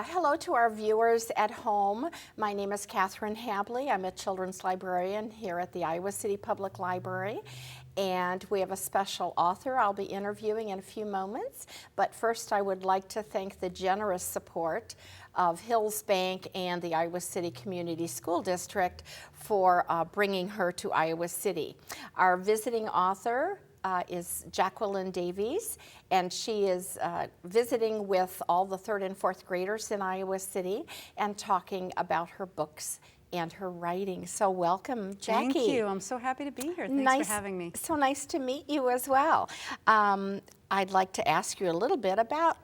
Hello to our viewers at home. My name is Katherine Habley. I'm a children's librarian here at the Iowa City Public Library. And we have a special author I'll be interviewing in a few moments. But first, I would like to thank the generous support of Hills Bank and the Iowa City Community School District for bringing her to Iowa City. Our visiting author is Jacqueline Davies, and she is visiting with all the 3rd and 4th graders in Iowa City and talking about her books and her writing. So welcome, Jackie. Thank you. I'm so happy to be here. Thanks for having me. So nice to meet you as well. I'd like to ask you a little bit about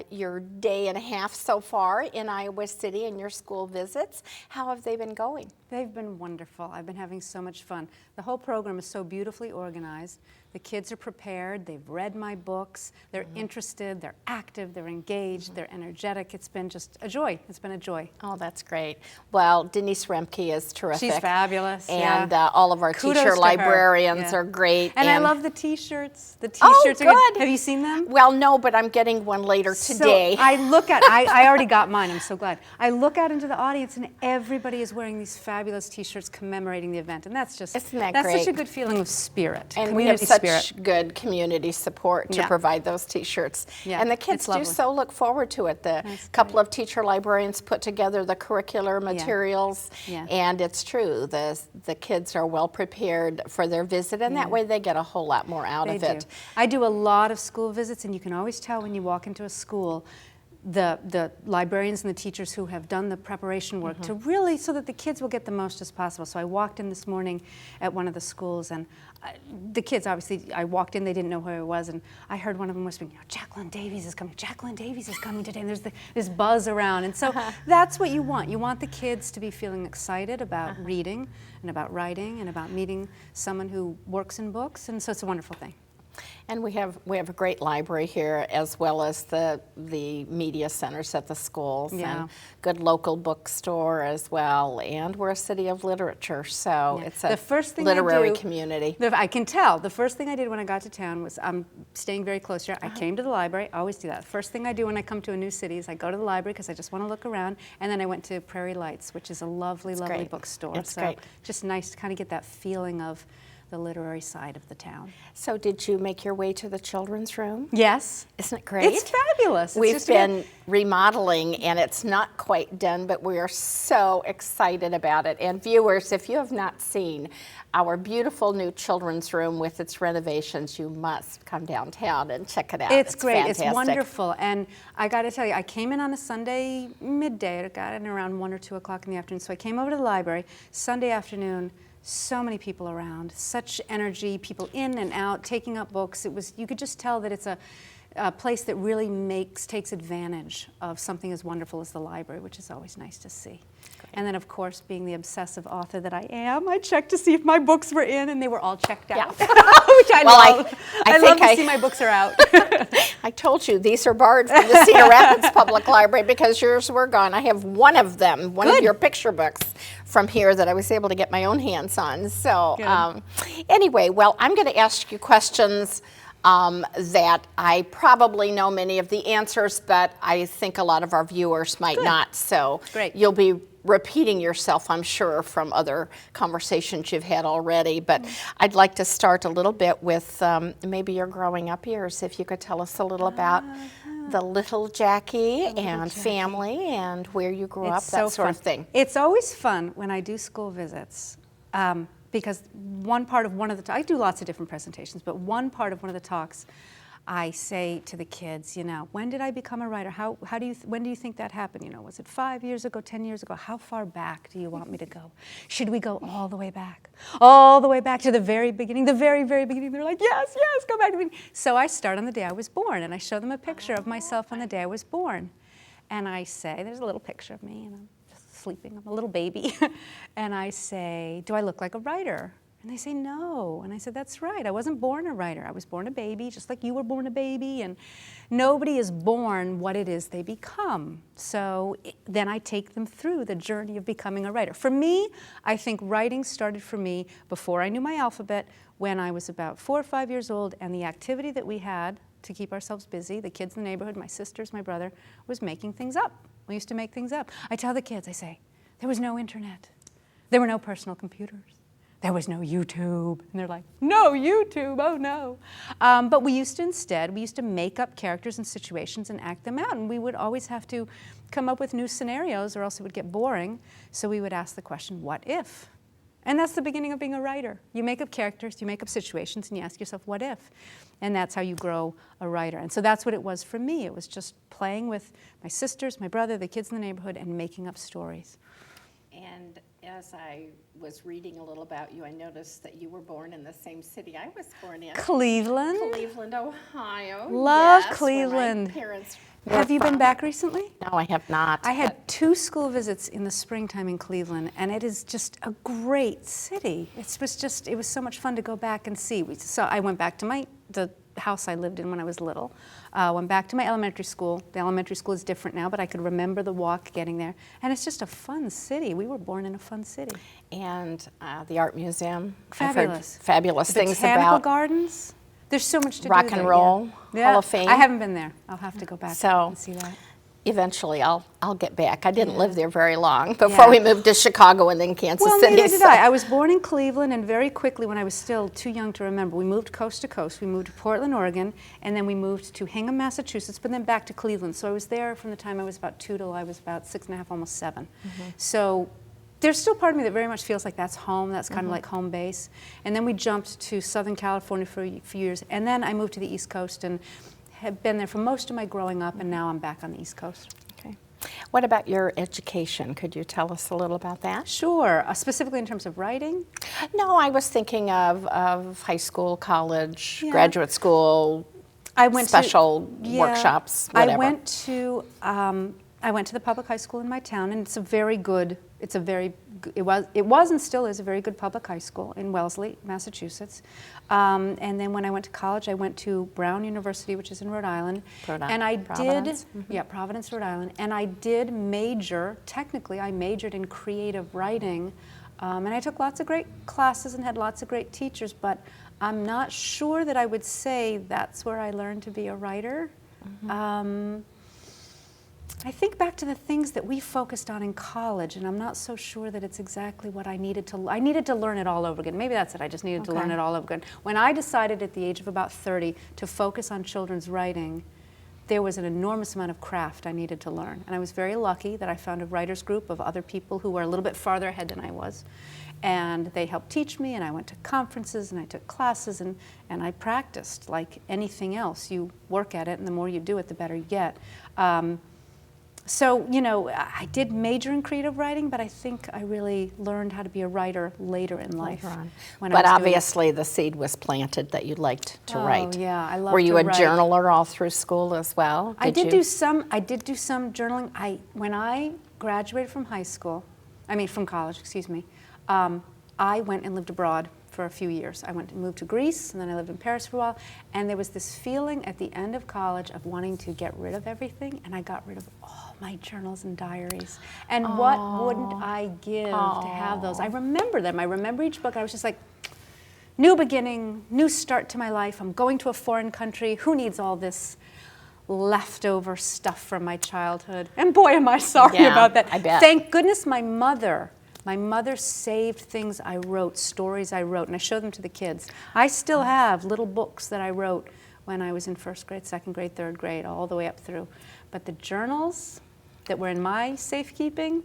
your day and a half so far in Iowa City and your school visits. How have they been going? They've been wonderful. I've been having so much fun. The whole program is so beautifully organized. The kids are prepared. They've read my books. They're interested. They're active. They're engaged. They're energetic. It's been just a joy. It's been a joy. Oh, that's great. Well, Denise Remke is terrific. She's fabulous. And all of our teacher librarians are great. And I love the T-shirts. The T-shirts are good. Have you seen them? Well, no, but I'm getting one later today. So I look at, I already got mine. I'm so glad. I look out into the audience and everybody is wearing these fabulous T-shirts commemorating the event. And that's just, Isn't that that's great? Such a good feeling of spirit. And we have such good community support to provide those T-shirts. Yeah, and the kids do so look forward to it. The couple of teacher librarians put together the curricular materials, and it's true. The kids are well prepared for their visit, and that way they get a whole lot more out of it. I do a lot of school visits, and you can always tell when you walk into a school the librarians and the teachers who have done the preparation work to really, so that the kids will get the most as possible. So I walked in this morning at one of the schools, and the kids, obviously, I walked in, they didn't know who I was, and I heard one of them whispering, Jacqueline Davies is coming, Jacqueline Davies is coming today, and there's this buzz around. And so that's what you want. You want the kids to be feeling excited about reading and about writing and about meeting someone who works in books, and so it's a wonderful thing. And we have a great library here, as well as the media centers at the schools, and good local bookstore as well. And we're a city of literature, so it's a literary community. I can tell. The first thing I did when I got to town was, I'm staying very close here. I came to the library. I always do that. The first thing I do when I come to a new city is I go to the library because I just want to look around. And then I went to Prairie Lights, which is a lovely bookstore. It's great. Just nice to kind of get that feeling of the literary side of the town. So did you make your way to the children's room? Yes. Isn't it great? It's fabulous. We've been remodeling, and it's not quite done, but we are so excited about it. And viewers, if you have not seen our beautiful new children's room with its renovations, you must come downtown and check it out. It's great. Fantastic. It's wonderful. And I got to tell you, I came in on a Sunday midday. I got in around 1 or 2 o'clock in the afternoon. So I came over to the library Sunday afternoon. So many people around, such energy, people in and out, taking up books. You could just tell that it's a place that really takes advantage of something as wonderful as the library, which is always nice to see. Great. And then, of course, being the obsessive author that I am, I checked to see if my books were in, and they were all checked out, which I love. I love to see my books are out. I told you, these are barred from the Cedar Rapids Public Library because yours were gone. I have one of them, one of your picture books from here that I was able to get my own hands on. So anyway, well, I'm going to ask you questions that I probably know many of the answers, but I think a lot of our viewers might not. So you'll be repeating yourself, I'm sure, from other conversations you've had already. But I'd like to start a little bit with maybe your growing up years. If you could tell us a little about the little Jackie and family and where you grew up, that sort of thing. It's always fun when I do school visits. Because I do lots of different presentations, but one part of one of the talks, I say to the kids, when did I become a writer? When do you think that happened? Was it 5 years ago, 10 years ago? How far back do you want me to go? Should we go all the way back? All the way back to the very beginning, the very, very beginning? They're like, yes, go back to the beginning. So I start on the day I was born, and I show them a picture of myself on the day I was born. And I say, there's a little picture of me, sleeping. I'm a little baby. And I say, do I look like a writer? And they say, no. And I said, that's right. I wasn't born a writer. I was born a baby, just like you were born a baby. And nobody is born what it is they become. So then I take them through the journey of becoming a writer. For me, I think writing started for me before I knew my alphabet, when I was about 4 or 5 years old, and the activity that we had to keep ourselves busy. The kids in the neighborhood, my sisters, my brother, was making things up. We used to make things up. I tell the kids, I say, there was no internet. There were no personal computers. There was no YouTube. And they're like, no YouTube, oh no. But we used to make up characters and situations and act them out. And we would always have to come up with new scenarios or else it would get boring. So we would ask the question, what if? And that's the beginning of being a writer. You make up characters, you make up situations, and you ask yourself, what if? And that's how you grow a writer. And so that's what it was for me. It was just playing with my sisters, my brother, the kids in the neighborhood, and making up stories. And as I was reading a little about you, I noticed that you were born in the same city I was born in. Cleveland. Cleveland, Ohio. Love yes, Cleveland. Where my parents Have you been back recently? No, I have not. I had 2 school visits in the springtime in Cleveland, and it is just a great city. It was so much fun to go back and see. So I went back to the house I lived in when I was little. Went back to my elementary school. The elementary school is different now, but I could remember the walk getting there. And it's just a fun city. We were born in a fun city. And the art museum. Fabulous. Fabulous things Botanical about gardens. There's so much to do rock and roll, yeah. Hall of Fame. I haven't been there. I'll have to go back and see that. Eventually, I'll get back. I didn't live there very long before we moved to Chicago and then Kansas City. Neither did I. I was born in Cleveland, and very quickly, when I was still too young to remember, we moved coast to coast. We moved to Portland, Oregon, and then we moved to Hingham, Massachusetts, but then back to Cleveland. So I was there from the time I was about 2 till I was about 6.5, almost 7. Mm-hmm. So there's still part of me that very much feels like that's home. That's kind of like home base. And then we jumped to Southern California for a few years, and then I moved to the East Coast and have been there for most of my growing up, and now I'm back on the East Coast. What about your education? Could you tell us a little about that? Sure. Specifically in terms of writing? No, I was thinking of high school, college, graduate school, special workshops, whatever. I went to the public high school in my town, and it was and still is a very good public high school in Wellesley, Massachusetts. And then when I went to college, I went to Brown University, which is in Rhode Island. Providence, Rhode Island. And I did technically I majored in creative writing. And I took lots of great classes and had lots of great teachers, but I'm not sure that I would say that's where I learned to be a writer. Mm-hmm. I think back to the things that we focused on in college, and I'm not so sure that it's exactly what I needed to learn it all over again. Maybe that's it. I just needed to learn it all over again. When I decided at the age of about 30 to focus on children's writing, there was an enormous amount of craft I needed to learn. And I was very lucky that I found a writers group of other people who were a little bit farther ahead than I was. And they helped teach me, and I went to conferences, and I took classes, and I practiced like anything else. You work at it, and the more you do it, the better you get. So, I did major in creative writing, but I think I really learned how to be a writer later in life. But obviously the seed was planted that you liked to write. Oh, yeah, I loved to write. Were you a journaler all through school as well? I did do some journaling. When I graduated from college, I went and lived abroad for a few years. I went and moved to Greece, and then I lived in Paris for a while, and there was this feeling at the end of college of wanting to get rid of everything, and I got rid of all my journals and diaries. And what wouldn't I give to have those? I remember them. I remember each book. I was just like, new beginning, new start to my life. I'm going to a foreign country. Who needs all this leftover stuff from my childhood? And boy, am I sorry about that. I bet. Thank goodness my mother saved things I wrote, stories I wrote, and I showed them to the kids. I still have little books that I wrote when I was in first grade, second grade, third grade, all the way up through. But the journals that were in my safekeeping,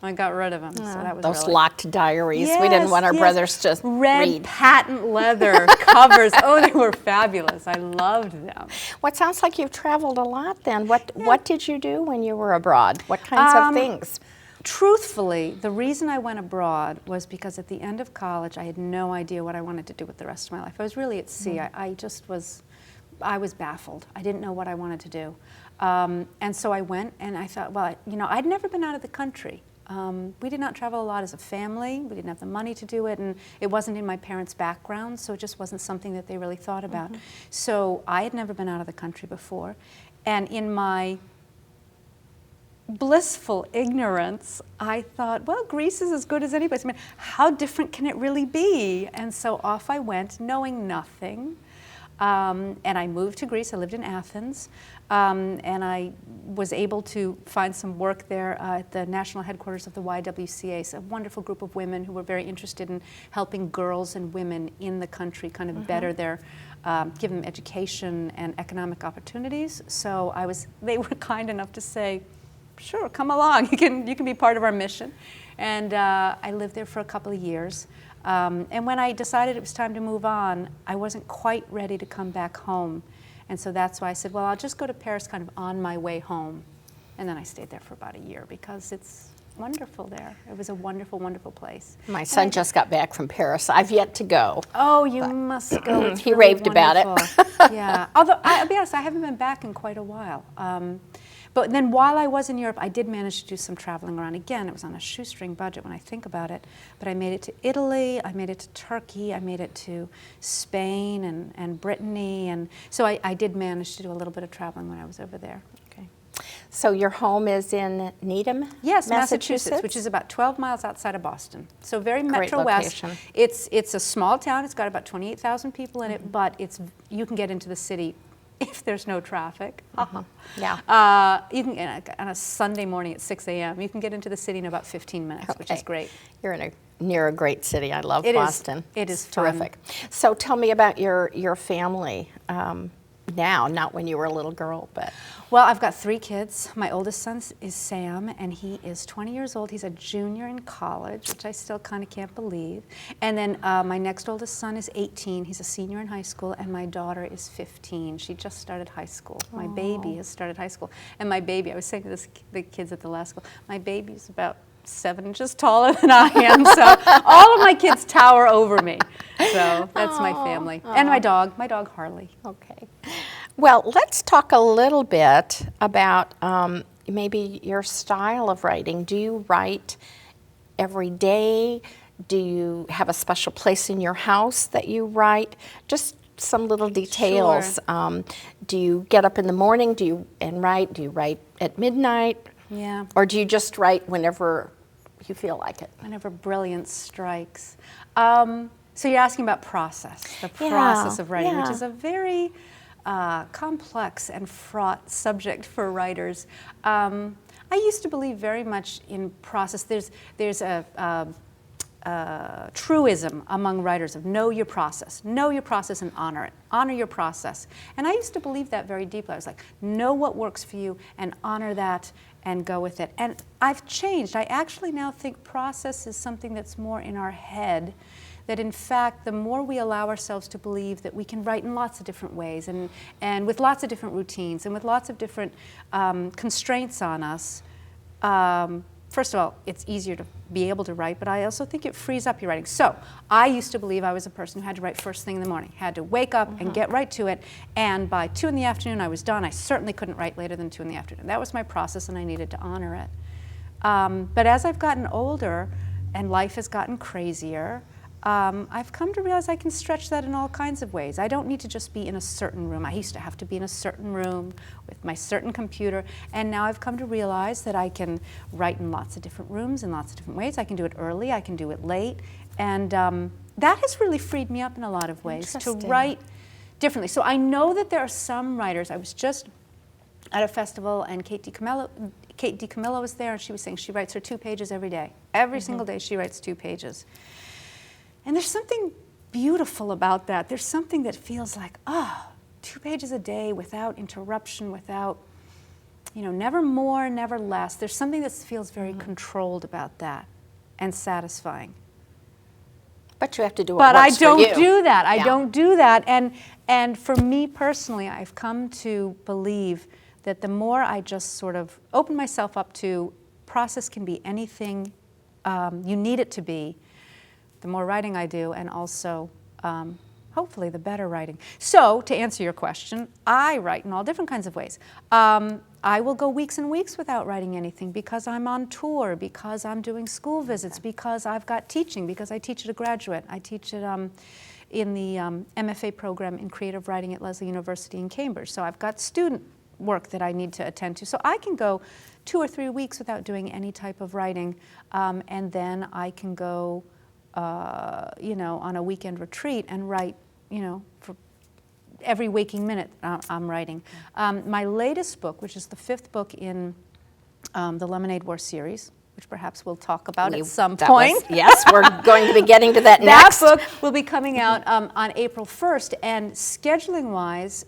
I got rid of them. So that was those locked diaries. We didn't want our brothers to read. Patent leather covers. Oh, they were fabulous. I loved them. Well, it sounds like you've traveled a lot then. What did you do when you were abroad? What kinds of things? Truthfully, the reason I went abroad was because at the end of college, I had no idea what I wanted to do with the rest of my life. I was really at sea. I was baffled. I didn't know what I wanted to do. And so I went, and I thought, well, I'd never been out of the country. We did not travel a lot as a family. We didn't have the money to do it, and it wasn't in my parents' background, so it just wasn't something that they really thought about. Mm-hmm. So I had never been out of the country before. And in my blissful ignorance, I thought, well, Greece is as good as any place. I mean, how different can it really be? And so off I went, knowing nothing. And I moved to Greece. I lived in Athens. And I was able to find some work there at the national headquarters of the YWCA. So a wonderful group of women who were very interested in helping girls and women in the country kind of better their, give them education and economic opportunities. So they were kind enough to say, sure, come along. You can be part of our mission. And I lived there for a couple of years. And when I decided it was time to move on, I wasn't quite ready to come back home. And so that's why I said, well, I'll just go to Paris kind of on my way home. And then I stayed there for about a year because it's wonderful there. It was a wonderful, wonderful place. My son just got back from Paris. I've yet to go. Oh, you must go. It's he really raved about it. Yeah. Although, I'll be honest, I haven't been back in quite a while. But then while I was in Europe, I did manage to do some traveling around. Again, it was on a shoestring budget when I think about it. But I made it to Italy, I made it to Turkey, I made it to Spain and Brittany. And so I did manage to do a little bit of traveling when I was over there. Okay. So your home is in Needham, yes, Massachusetts, which is about 12 miles outside of Boston. So very Metro West. It's a small town. It's got about 28,000 people in it, but you can get into the city if there's no traffic. Yeah. You can, on a Sunday morning at 6 a.m., you can get into the city in about 15 minutes, which is great. You're near a great city. I love it Boston. It is terrific. So tell me about your family now, not when you were a little girl, but. Well, I've got 3 kids. My oldest son is Sam, and he is 20 years old. He's a junior in college, which I still kind of can't believe. And then my next oldest son is 18. He's a senior in high school, and my daughter is 15. She just started high school. My baby has started high school. And my baby, I was saying to the kids at the last school, my baby's about 7 inches taller than I am, so all of my kids tower over me. So that's my family. And my dog Harley. Okay. Well, let's talk a little bit about maybe your style of writing. Do you write every day? Do you have a special place in your house that you write? Just some little details. Sure. Do you get up in the morning and write? Do you write at midnight? Yeah. Or do you just write whenever you feel like it? Whenever brilliance strikes. So you're asking about process, the process of writing, which is a very complex and fraught subject for writers. I used to believe very much in process. There's a truism among writers of know your process and honor it. Honor your process. And I used to believe that very deeply. I was like, know what works for you and honor that and go with it. And I've changed. I actually now think process is something that's more in our head, that in fact the more we allow ourselves to believe that we can write in lots of different ways and with lots of different routines and with lots of different constraints on us, first of all, it's easier to be able to write, but I also think it frees up your writing. So I used to believe I was a person who had to write first thing in the morning, had to wake up and get right to it, and by 2 in the afternoon I was done. I certainly couldn't write later than 2 in the afternoon. That was my process, and I needed to honor it. But as I've gotten older and life has gotten crazier, I've come to realize I can stretch that in all kinds of ways. I don't need to just be in a certain room. I used to have to be in a certain room with my certain computer, and now I've come to realize that I can write in lots of different rooms in lots of different ways. I can do it early, I can do it late, and that has really freed me up in a lot of ways to write differently. So I know that there are some writers. I was just at a festival, and Kate DiCamillo was there, and she was saying she writes her 2 pages every day. Every single day she writes 2 pages. And there's something beautiful about that. There's something that feels like, 2 pages a day without interruption, without, never more, never less. There's something that feels very controlled about that and satisfying. But you have to do what But I works for you. don't do that. I don't do that. And for me personally, I've come to believe that the more I just sort of open myself up to process can be anything you need it to be, the more writing I do, and also hopefully the better writing. So to answer your question, I write in all different kinds of ways. I will go weeks and weeks without writing anything because I'm on tour, because I'm doing school visits, because I've got teaching, because I teach at a graduate. I teach at, in the MFA program in creative writing at Lesley University in Cambridge. So I've got student work that I need to attend to. So I can go 2 or 3 weeks without doing any type of writing, and then I can go on a weekend retreat and write, for every waking minute I'm writing. My latest book, which is the 5th book in the Lemonade War series, which perhaps we'll talk about at some point. Yes, we're going to be getting to that next. That book will be coming out on April 1st, and scheduling-wise,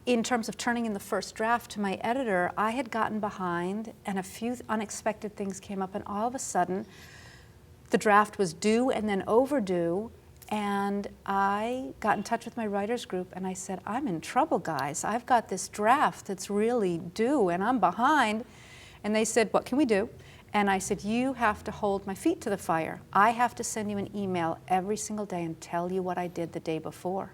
in terms of turning in the first draft to my editor, I had gotten behind, and a few unexpected things came up, and all of a sudden, the draft was due and then overdue, and I got in touch with my writers group, and I said, I'm in trouble, guys. I've got this draft that's really due, and I'm behind. And they said, what can we do? And I said, you have to hold my feet to the fire. I have to send you an email every single day and tell you what I did the day before.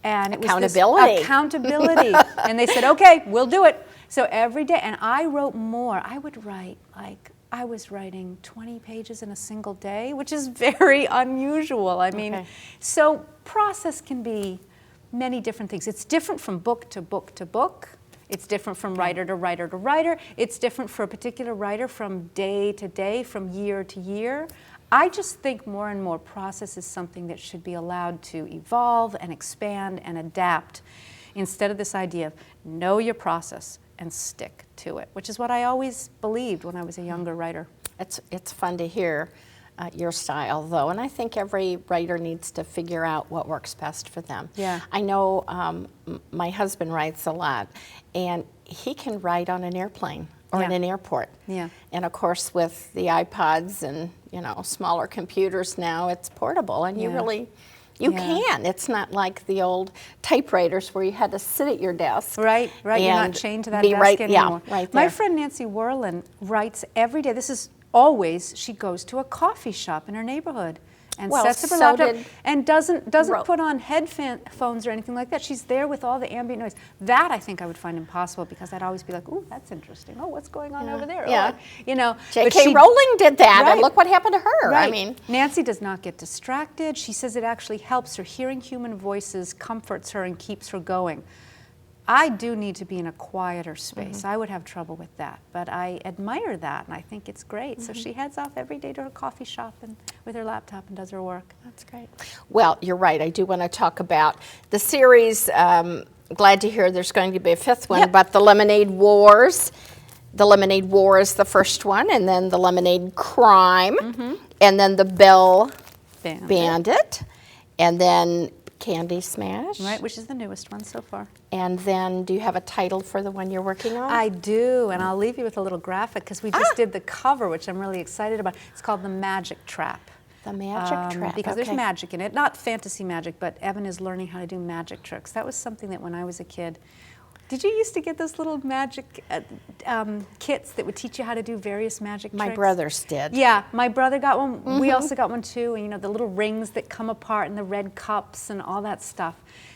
And it was accountability. This accountability. And they said, okay, we'll do it. So every day, and I wrote more. I would write, like, I was writing 20 pages in a single day, which is very unusual. I mean, so process can be many different things. It's different from book to book to book. It's different from writer to writer to writer. It's different for a particular writer from day to day, from year to year. I just think more and more process is something that should be allowed to evolve and expand and adapt, instead of this idea of know your process and stick to it, which is what I always believed when I was a younger writer. It's fun to hear your style, though, and I think every writer needs to figure out what works best for them. Yeah. I know my husband writes a lot, and he can write on an airplane or in an airport. Yeah. And of course, with the iPods and smaller computers now, it's portable, and you really. You can. It's not like the old typewriters where you had to sit at your desk. Right. You're not chained to that desk anymore. Yeah, right there. My friend Nancy Werlin writes every day. This is always, she goes to a coffee shop in her neighborhood and sets up her laptop and doesn't put on headphones or anything like that. She's there with all the ambient noise. That I think I would find impossible, because I'd always be like, ooh, that's interesting. Oh, what's going on over there? Yeah. Oh, J.K. Rowling did that, and look what happened to her. Right. I mean, Nancy does not get distracted. She says it actually helps her. Hearing human voices comforts her and keeps her going. I do need to be in a quieter space. I would have trouble with that, but I admire that, and I think it's great. So she heads off every day to her coffee shop and with her laptop and does her work. That's great. Well, you're right. I do want to talk about the series. Glad to hear there's going to be a 5th one, but the Lemonade Wars. The Lemonade War is the first one, and then the Lemonade Crime, and then the Bell Bandit, and then Candy Smash. Right, which is the newest one so far. And then, do you have a title for the one you're working on? I do, and I'll leave you with a little graphic, because we just did the cover, which I'm really excited about. It's called The Magic Trap. The Magic Trap, because there's magic in it. Not fantasy magic, but Evan is learning how to do magic tricks. That was something that when I was a kid, did you used to get those little magic kits that would teach you how to do various magic tricks? My brothers did. Yeah, my brother got one. We also got one too, and the little rings that come apart and the red cups and all that stuff.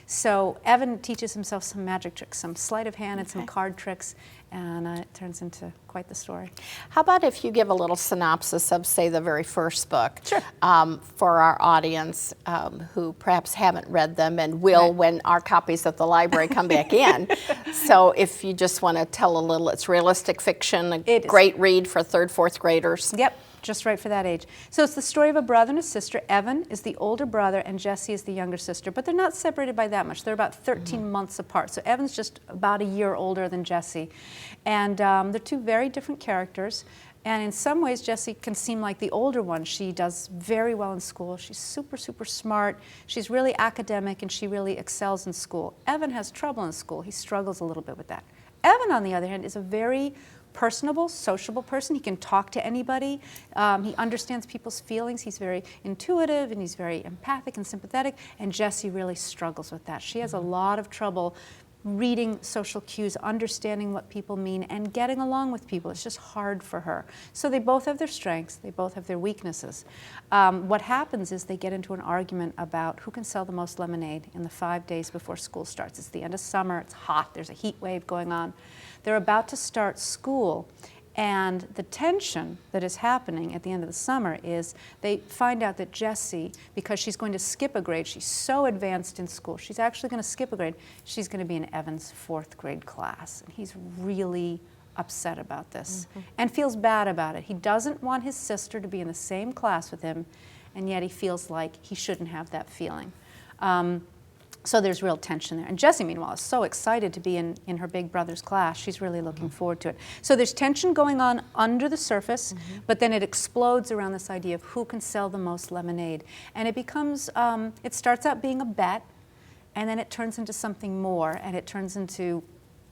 So Evan teaches himself some magic tricks, some sleight of hand and some card tricks, and it turns into quite the story. How about if you give a little synopsis of, say, the very first book? Sure. For our audience who perhaps haven't read them and will when our copies at the library come back in. So if you just want to tell a little, it's realistic fiction, a great read for 3rd, 4th graders. Yep. Just right for that age. So it's the story of a brother and a sister. Evan is the older brother and Jessie is the younger sister, but they're not separated by that much. They're about 13 months apart. So Evan's just about a year older than Jessie. And they're two very different characters. And in some ways, Jessie can seem like the older one. She does very well in school. She's super, super smart. She's really academic, and she really excels in school. Evan has trouble in school. He struggles a little bit with that. Evan, on the other hand, is a very personable, sociable person. He can talk to anybody. He understands people's feelings. He's very intuitive, and he's very empathic and sympathetic, and Jessie really struggles with that. She has a lot of trouble reading social cues, understanding what people mean, and getting along with people. It's just hard for her. So they both have their strengths, they both have their weaknesses. What happens is they get into an argument about who can sell the most lemonade in the 5 days before school starts. It's the end of summer, it's hot, there's a heat wave going on. They're about to start school, and the tension that is happening at the end of the summer is they find out that Jessie, because she's going to skip a grade, she's so advanced in school, she's actually going to skip a grade, she's going to be in Evan's 4th grade class. And he's really upset about this and feels bad about it. He doesn't want his sister to be in the same class with him, and yet he feels like he shouldn't have that feeling. So there's real tension there. And Jessie, meanwhile, is so excited to be in her big brother's class. She's really looking forward to it. So there's tension going on under the surface, but then it explodes around this idea of who can sell the most lemonade. And it becomes, it starts out being a bet, and then it turns into something more, and it turns into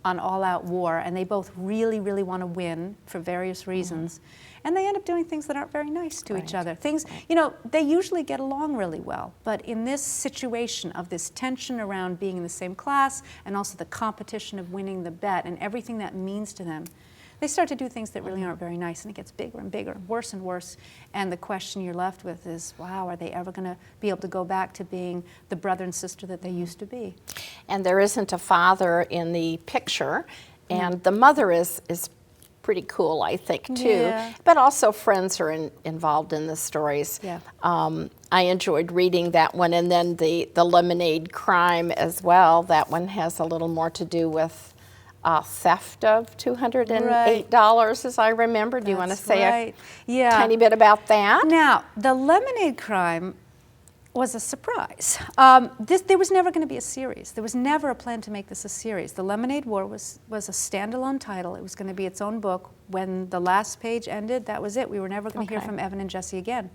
an all-out war. And they both really, really want to win for various reasons. And they end up doing things that aren't very nice to each other. Things, you know, they usually get along really well. But in this situation of this tension around being in the same class and also the competition of winning the bet and everything that means to them, they start to do things that really aren't very nice, and it gets bigger and bigger, worse and worse. And the question you're left with is, wow, are they ever going to be able to go back to being the brother and sister that they used to be? And there isn't a father in the picture, and the mother is pretty cool, I think, too. Yeah. But also friends are involved in the stories. Yeah. I enjoyed reading that one, and then the lemonade crime as well. That one has a little more to do with theft of $208, as I remember. Do you want to say a tiny bit about that? Now, the lemonade crime was a surprise. There was never going to be a series. There was never a plan to make this a series. The Lemonade War was a standalone title. It was going to be its own book. When the last page ended, that was it. We were never going to hear from Evan and Jessie again.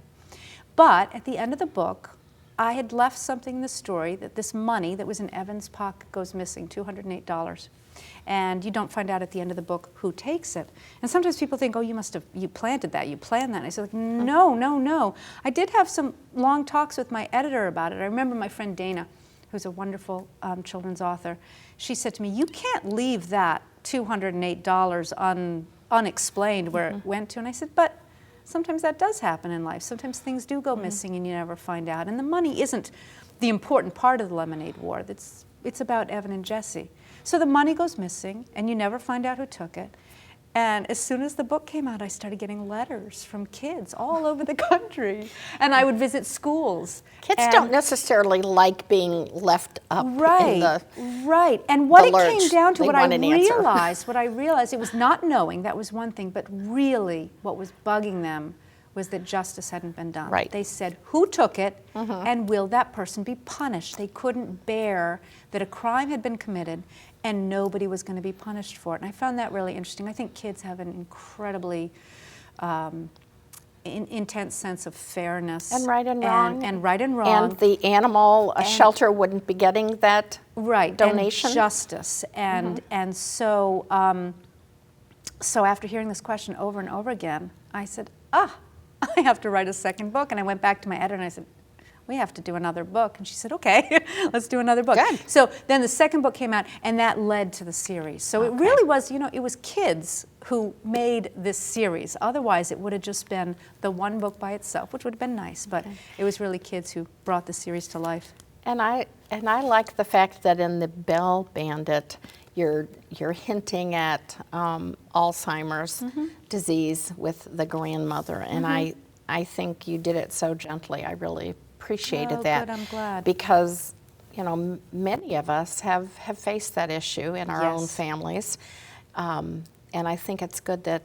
But at the end of the book, I had left something in the story that this money that was in Evan's pocket goes missing, $208. And you don't find out at the end of the book who takes it. And sometimes people think, oh, you planted that, you planned that. And I said, like, no. I did have some long talks with my editor about it. I remember my friend Dana, who's a wonderful children's author. She said to me, you can't leave that $208 unexplained where it went to. And I said, but sometimes that does happen in life. Sometimes things do go missing and you never find out. And the money isn't the important part of the Lemonade War. It's about Evan and Jessie. So the money goes missing, and you never find out who took it. And as soon as the book came out, I started getting letters from kids all over the country. And I would visit schools. Kids don't necessarily like being left up in the Right. And what it lurch. came down to, They what want I an realized, it was not knowing, that was one thing, but really what was bugging them was that justice hadn't been done. Right. They said, who took it, and will that person be punished? They couldn't bear that a crime had been committed and nobody was going to be punished for it. And I found that really interesting. I think kids have an incredibly intense sense of fairness. And right and wrong. And right and wrong. And the animal shelter wouldn't be getting that donation. And justice. And so after hearing this question over and over again, I said, I have to write a second book. And I went back to my editor and I said, we have to do another book. And she said, okay, let's do another book. Good. So then the second book came out, and that led to the series. So it really was, it was kids who made this series. Otherwise, it would have just been the one book by itself, which would have been nice. But it was really kids who brought the series to life. And I like the fact that in the Bell Bandit, you're hinting at Alzheimer's disease with the grandmother, and I think you did it so gently. I really appreciated that. Good, I'm glad. Because many of us have faced that issue in our own families, and I think it's good that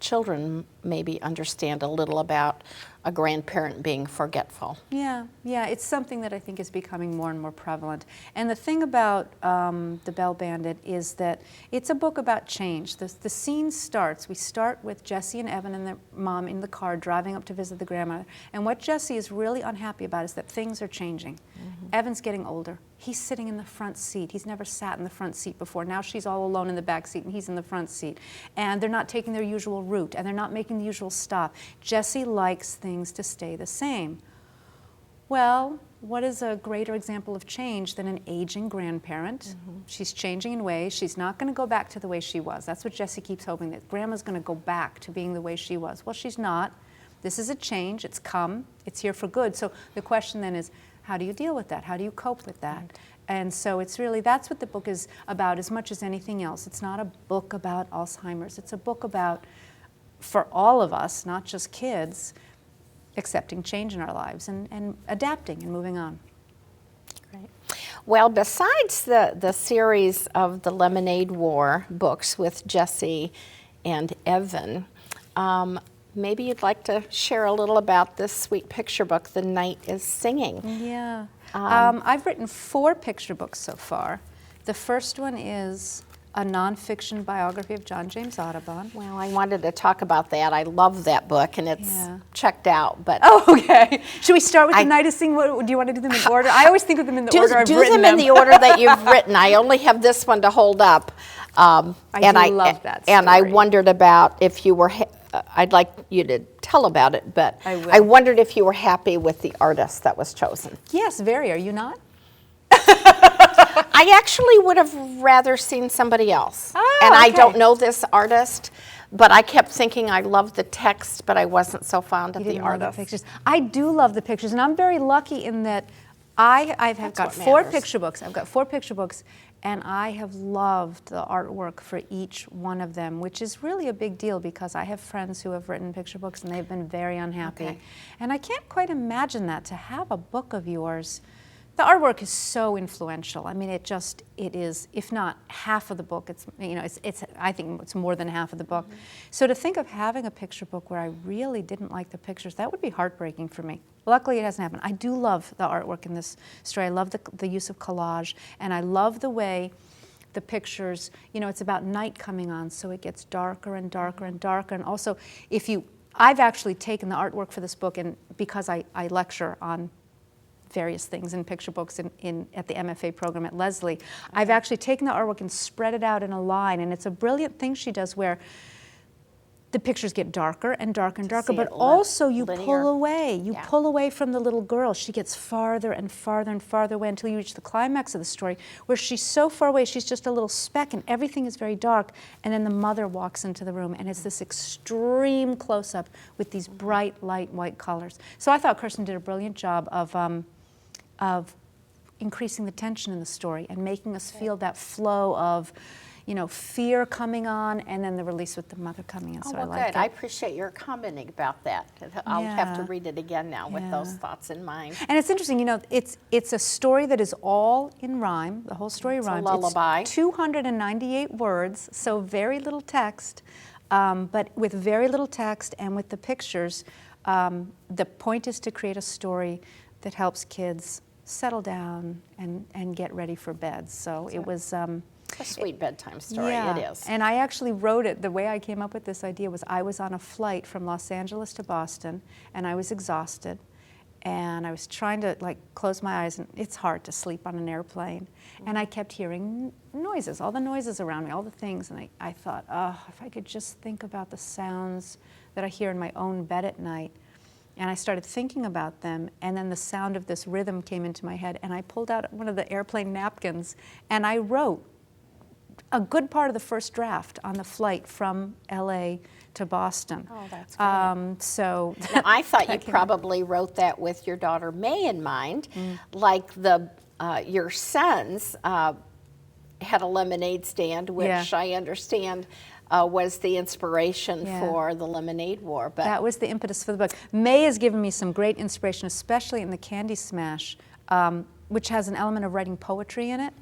children maybe understand a little about a grandparent being forgetful. Yeah, it's something that I think is becoming more and more prevalent. And the thing about The Bell Bandit is that it's a book about change. The scene starts, we start with Jessie and Evan and their mom in the car driving up to visit the grandmother. And what Jessie is really unhappy about is that things are changing. Evan's getting older. He's sitting in the front seat. He's never sat in the front seat before. Now she's all alone in the back seat and he's in the front seat. And they're not taking their usual route and they're not making the usual stop. Jessie likes things to stay the same. Well, what is a greater example of change than an aging grandparent? She's changing in ways. She's not going to go back to the way she was. That's what Jessie keeps hoping, that Grandma's going to go back to being the way she was. Well, she's not. This is a change. It's come. It's here for good. So the question then is, how do you deal with that? How do you cope with that? Right. And so it's really, that's what the book is about as much as anything else. It's not a book about Alzheimer's. It's a book about, for all of us, not just kids, accepting change in our lives and adapting and moving on. Great. Well, besides the series of the Lemonade War books with Jessie and Evan, maybe you'd like to share a little about this sweet picture book, The Night is Singing. Yeah. I've written 4 picture books so far. The first one is a nonfiction biography of John James Audubon. Well, I wanted to talk about that. I love that book, and it's checked out. But oh, okay. Should we start with the nicest thing? Do you want to do them in order? I always think of them in the order I've written them. Do them in the order that you've written. I only have this one to hold up. I love that story. And I wondered about if you were. I'd like you to tell about it, but I wondered if you were happy with the artist that was chosen. Yes, very. Are you not? I actually would have rather seen somebody else. Oh, and I okay. don't know this artist, but I kept thinking I loved the text, but I wasn't so fond of the artist. Love the pictures. I do love the pictures, and I'm very lucky in that I've got 4 picture books. I've got 4 picture books, and I have loved the artwork for each one of them, which is really a big deal because I have friends who have written picture books, and they've been very unhappy. Okay. And I can't quite imagine that, to have a book of yours. The artwork is so influential. I mean, it is, if not half of the book, I think it's more than half of the book. So to think of having a picture book where I really didn't like the pictures, that would be heartbreaking for me. Luckily, it hasn't happened. I do love the artwork in this story. I love the use of collage, and I love the way the pictures, it's about night coming on, so it gets darker and darker and darker. And also, I've actually taken the artwork for this book, and because I lecture on various things in picture books at the MFA program at Lesley. I've actually taken the artwork and spread it out in a line, and it's a brilliant thing she does where the pictures get darker and darker and darker, but also you pull away. You pull away from the little girl. She gets farther and farther and farther away until you reach the climax of the story, where she's so far away, she's just a little speck, and everything is very dark, and then the mother walks into the room, and it's this extreme close-up with these bright, light, white colors. So I thought Kirsten did a brilliant job of increasing the tension in the story and making us feel that flow of, fear coming on, and then the release with the mother coming in. Oh, so well, I like good. I appreciate your commenting about that. I'll have to read it again now with those thoughts in mind. And it's interesting, it's a story that is all in rhyme. The whole story rhymes. It's a lullaby. It's 298 words, so very little text, but with very little text and with the pictures, the point is to create a story that helps kids settle down and get ready for bed. So it was a sweet bedtime story. It is. And I actually wrote it, the way I came up with this idea was I was on a flight from Los Angeles to Boston, and I was exhausted, and I was trying to close my eyes, and it's hard to sleep on an airplane. And I kept hearing noises, all the noises around me, all the things, and I thought, if I could just think about the sounds that I hear in my own bed at night. And I started thinking about them, and then the sound of this rhythm came into my head, and I pulled out one of the airplane napkins, and I wrote a good part of the first draft on the flight from LA to Boston. Oh, that's great. So now, I thought you probably wrote that with your daughter May in mind, like your sons had a lemonade stand, which I understand was the inspiration for the Lemonade War. But that was the impetus for the book. May has given me some great inspiration, especially in the Candy Smash, which has an element of writing poetry in it.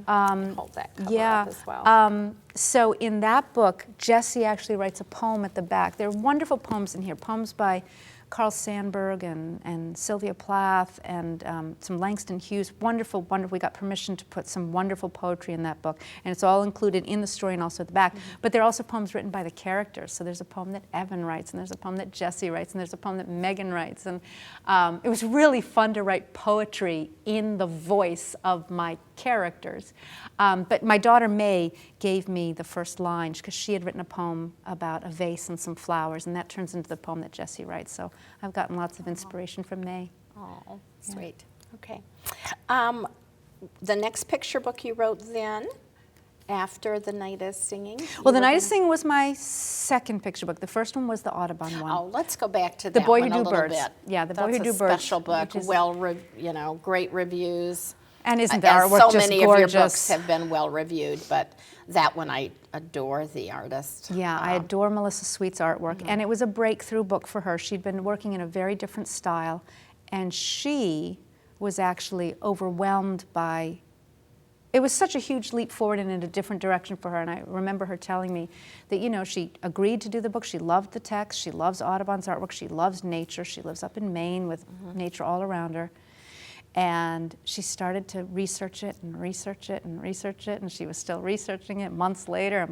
Hold that cover up as well. So in that book, Jessie actually writes a poem at the back. There are wonderful poems in here, poems by Carl Sandburg and Sylvia Plath and some Langston Hughes. Wonderful, wonderful. We got permission to put some wonderful poetry in that book, and it's all included in the story and also at the back. But there are also poems written by the characters. So there's a poem that Evan writes, and there's a poem that Jessie writes, and there's a poem that Megan writes. And it was really fun to write poetry in the voice of my characters. But my daughter May gave me the first line because she had written a poem about a vase and some flowers, and that turns into the poem that Jessie writes. So I've gotten lots of inspiration from May. Oh, sweet. Okay. The next picture book you wrote then, after The Night is Singing? Well, The Night is Singing was my second picture book. The first one was the Audubon one. Oh, let's go back to The that Boy one Who a Do little Birds. bit. Yeah, The Boy Who Do Birds. Special book, great reviews. And isn't the artwork just gorgeous? So many of your books have been well reviewed, but that one I adore the artist. Yeah, I adore Melissa Sweet's artwork, and it was a breakthrough book for her. She'd been working in a very different style, and she was actually overwhelmed by. It was such a huge leap forward and in a different direction for her, and I remember her telling me that, she agreed to do the book. She loved the text. She loves Audubon's artwork. She loves nature. She lives up in Maine with nature all around her. And she started to research it and research it and research it, and she was still researching it months later,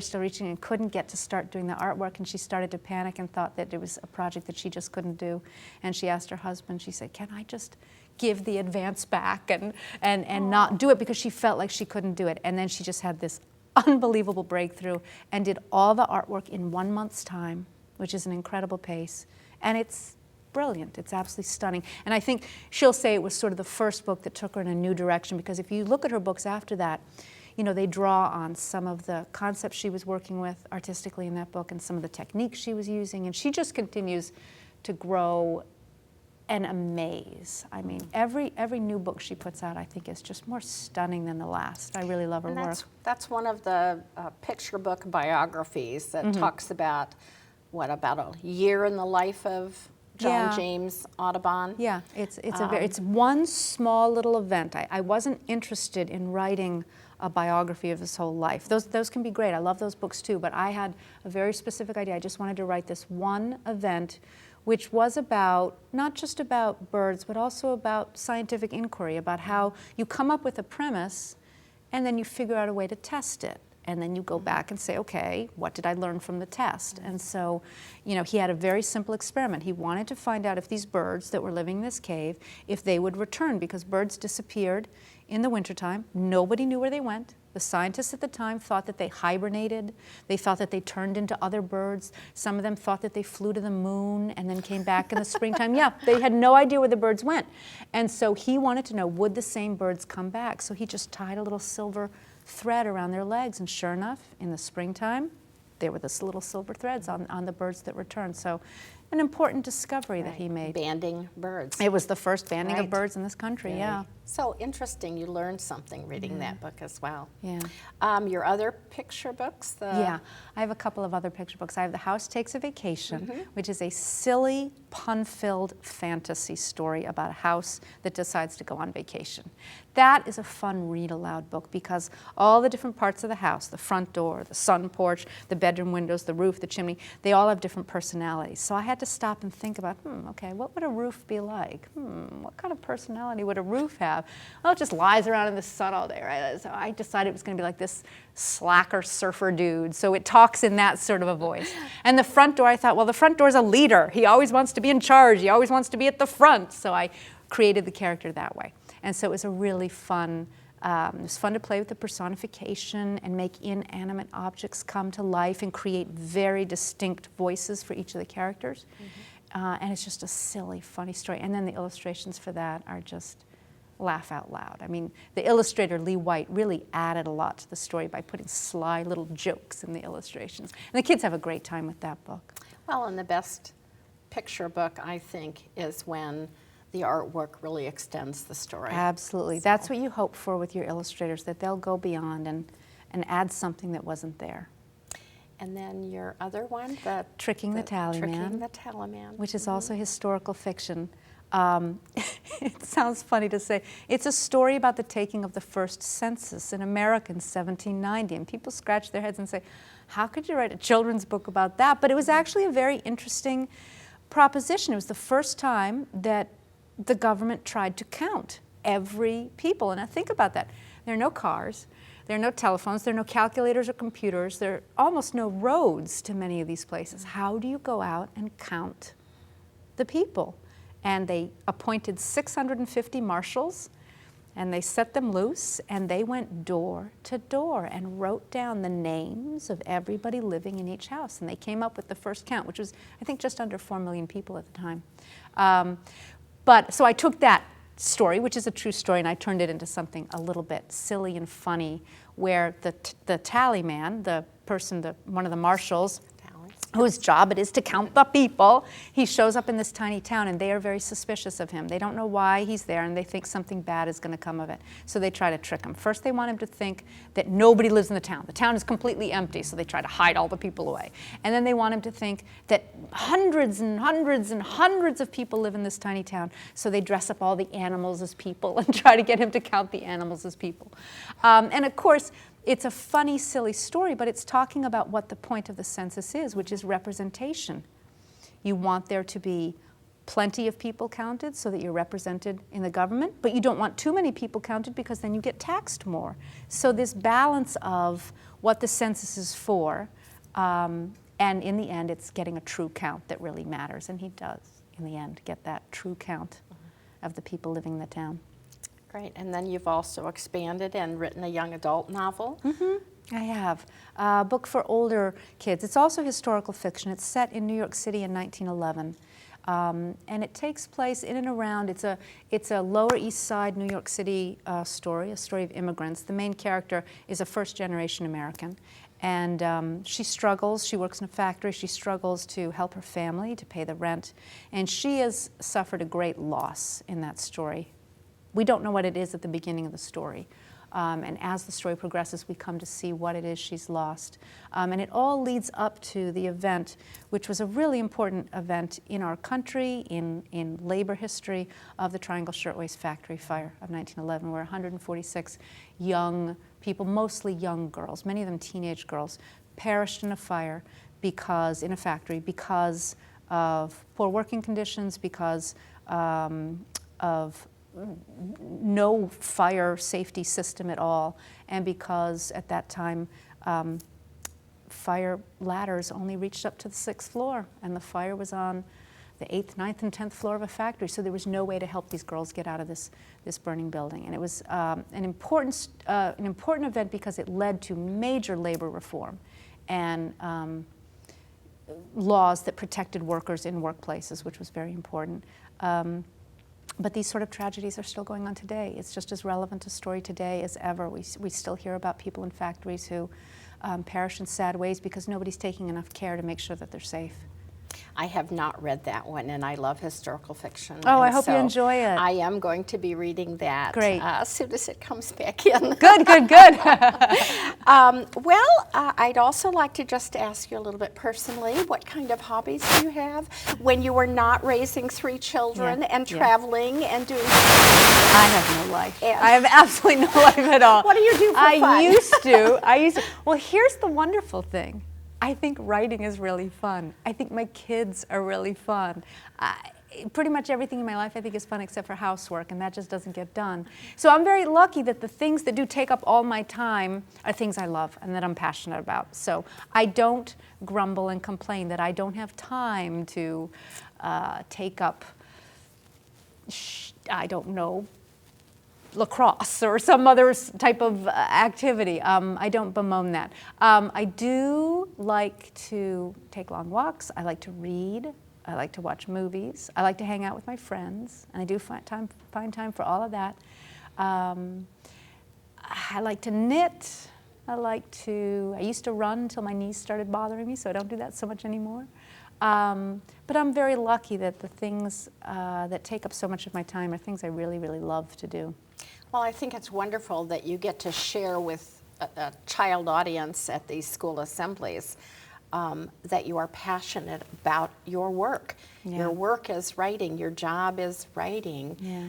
still reaching, and couldn't get to start doing the artwork, and she started to panic and thought that it was a project that she just couldn't do. And she asked her husband, she said, can I just give the advance back and not do it, because she felt like she couldn't do it. And then she just had this unbelievable breakthrough and did all the artwork in 1 month's time, which is an incredible pace. And it's brilliant. It's absolutely stunning. And I think she'll say it was sort of the first book that took her in a new direction, because if you look at her books after that, you know, they draw on some of the concepts she was working with artistically in that book and some of the techniques she was using, and she just continues to grow and amaze. I mean, every new book she puts out, I think, is just more stunning than the last. I really love her work. That's one of the picture book biographies that talks about, about a year in the life of John James Audubon. Yeah, it's one small little event. I wasn't interested in writing a biography of his whole life. Those can be great. I love those books too, but I had a very specific idea. I just wanted to write this one event, which was about, not just about birds, but also about scientific inquiry, about how you come up with a premise and then you figure out a way to test it. And then you go back and say, okay, what did I learn from the test? And so, you know, he had a very simple experiment. He wanted to find out if these birds that were living in this cave, if they would return, because birds disappeared in the wintertime. Nobody knew where they went. The scientists at the time thought that they hibernated. They thought that they turned into other birds. Some of them thought that they flew to the moon and then came back in the springtime. Yeah, they had no idea where the birds went. And so he wanted to know, would the same birds come back? So he just tied a little silver thread around their legs, and sure enough, in the springtime, there were these little silver threads on the birds that returned. So an important discovery that he made. Banding birds. It was the first banding of birds in this country, yeah. So interesting. You learned something reading that book as well. Yeah. Your other picture books? Yeah, I have a couple of other picture books. I have The House Takes a Vacation, which is a silly, pun-filled fantasy story about a house that decides to go on vacation. That is a fun read-aloud book because all the different parts of the house, the front door, the sun porch, the bedroom windows, the roof, the chimney, they all have different personalities. So I had to stop and think about, okay, what would a roof be like? What kind of personality would a roof have? Well, it just lies around in the sun all day, right? So I decided it was going to be like this slacker surfer dude. So it talks in that sort of a voice. And the front door, I thought, well, the front door's a leader. He always wants to be in charge. He always wants to be at the front. So I created the character that way. And so it was a really fun, it was fun to play with the personification and make inanimate objects come to life and create very distinct voices for each of the characters. And it's just a silly, funny story. And then the illustrations for that are just laugh out loud. I mean, the illustrator, Lee White, really added a lot to the story by putting sly little jokes in the illustrations. And the kids have a great time with that book. Well, and the best picture book, I think, is when the artwork really extends the story. Absolutely. So that's what you hope for with your illustrators, that they'll go beyond and add something that wasn't there. And then your other one, Tricking the Tallyman. Tricking the Tallyman. Which is also historical fiction. It sounds funny to say. It's a story about the taking of the first census in America in 1790. And people scratch their heads and say, how could you write a children's book about that? But it was actually a very interesting proposition. It was the first time that the government tried to count every people. And now think about that. There are no cars. There are no telephones. There are no calculators or computers. There are almost no roads to many of these places. How do you go out and count the people? And they appointed 650 marshals, and they set them loose, and they went door to door and wrote down the names of everybody living in each house. And they came up with the first count, which was, I think, just under 4 million people at the time. So I took that story, which is a true story, and I turned it into something a little bit silly and funny, where the tally man, the person, one of the marshals, whose job it is to count the people, he shows up in this tiny town, and they are very suspicious of him. They don't know why he's there, and they think something bad is going to come of it. So they try to trick him. First, they want him to think that nobody lives in the town. The town is completely empty, so they try to hide all the people away. And then they want him to think that hundreds and hundreds and hundreds of people live in this tiny town, so they dress up all the animals as people and try to get him to count the animals as people. And of course, it's a funny, silly story, but it's talking about what the point of the census is, which is representation. You want there to be plenty of people counted so that you're represented in the government, but you don't want too many people counted because then you get taxed more. So this balance of what the census is for, and in the end it's getting a true count that really matters, and he does in the end get that true count of the people living in the town. Great, and then you've also expanded and written a young adult novel. I have a book for older kids. It's also historical fiction. It's set in New York City in 1911. And it takes place in and around, it's a Lower East Side New York City story, a story of immigrants. The main character is a first-generation American, and she struggles. She works in a factory. She struggles to help her family, to pay the rent, and she has suffered a great loss in that story. We don't know what it is at the beginning of the story. And as the story progresses, we come to see what it is she's lost. And it all leads up to the event, which was a really important event in our country, in labor history, of the Triangle Shirtwaist Factory fire of 1911, where 146 young people, mostly young girls, many of them teenage girls, perished in a fire because, in a factory, because of poor working conditions, because of no fire safety system at all, and because at that time fire ladders only reached up to the 6th floor, and the fire was on the 8th, 9th, and 10th floor of a factory, so there was no way to help these girls get out of this burning building. And it was an important event because it led to major labor reform and laws that protected workers in workplaces, which was very important. But these sort of tragedies are still going on today. It's just as relevant a story today as ever. We still hear about people in factories who perish in sad ways because nobody's taking enough care to make sure that they're safe. I have not read that one, and I love historical fiction. Oh, I and hope you enjoy it. I am going to be reading that Great. As soon as it comes back in. Good. I'd also like to just ask you a little bit personally, what kind of hobbies do you have when you were not raising 3 children and traveling and doing I have no life. I have absolutely no life at all. What do you do for fun? I used to. Well, here's the wonderful thing. I think writing is really fun. I think my kids are really fun. Pretty much everything in my life I think is fun except for housework, and that just doesn't get done. So I'm very lucky that the things that do take up all my time are things I love and that I'm passionate about. So I don't grumble and complain that I don't have time to take up, I don't know, lacrosse or some other type of activity. I don't bemoan that. I do like to take long walks. I like to read. I like to watch movies. I like to hang out with my friends, and I do find time for all of that. I like to knit. I used to run until my knees started bothering me, so I don't do that so much anymore. But I'm very lucky that the things that take up so much of my time are things I really, really love to do. Well, I think it's wonderful that you get to share with a child audience at these school assemblies that you are passionate about your work. Yeah. Your work is writing, your job is writing. Yeah.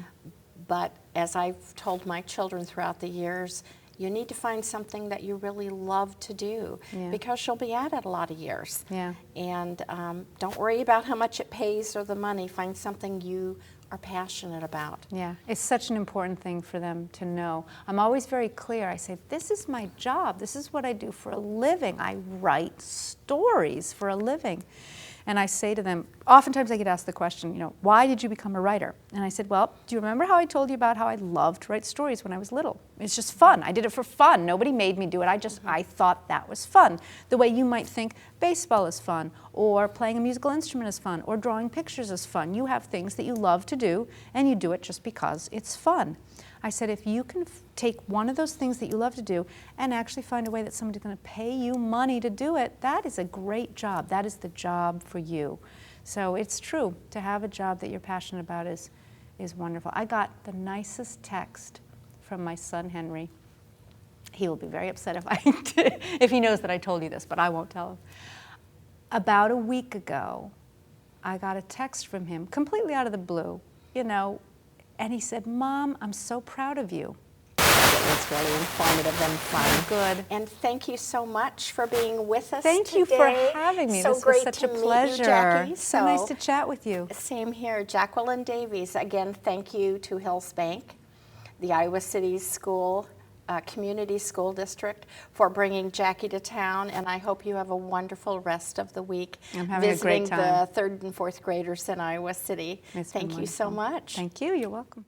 But as I've told my children throughout the years, you need to find something that you really love to do because you'll be at it a lot of years. Yeah. And don't worry about how much it pays or the money. Find something you are passionate about. Yeah, it's such an important thing for them to know. I'm always very clear. I say, this is my job. This is what I do for a living. I write stories for a living. And I say to them, oftentimes I get asked the question, why did you become a writer? And I said, well, do you remember how I told you about how I loved to write stories when I was little? It's just fun. I did it for fun. Nobody made me do it. I thought that was fun. The way you might think baseball is fun, or playing a musical instrument is fun, or drawing pictures is fun. You have things that you love to do, and you do it just because it's fun. I said, if you can take one of those things that you love to do and actually find a way that somebody's going to pay you money to do it, that is a great job. That is the job for you. So it's true. To have a job that you're passionate about is wonderful. I got the nicest text from my son, Henry. He will be very upset if he knows that I told you this, but I won't tell him. About a week ago, I got a text from him, completely out of the blue, and he said, Mom, I'm so proud of you. it was really informative and fun. Good. And thank you so much for being with us Thank today. you for having me. So this great was such to a meet pleasure. you, Jackie. So nice to chat with you. Same here. Jacqueline Davies. Again, thank you to Hills Bank, the Iowa City School Community School District for bringing Jackie to town, and I hope you have a wonderful rest of the week I'm having a great time. visiting the 3rd and 4th graders in Iowa City. It's been Thank you so wonderful. much. Thank you. You're welcome.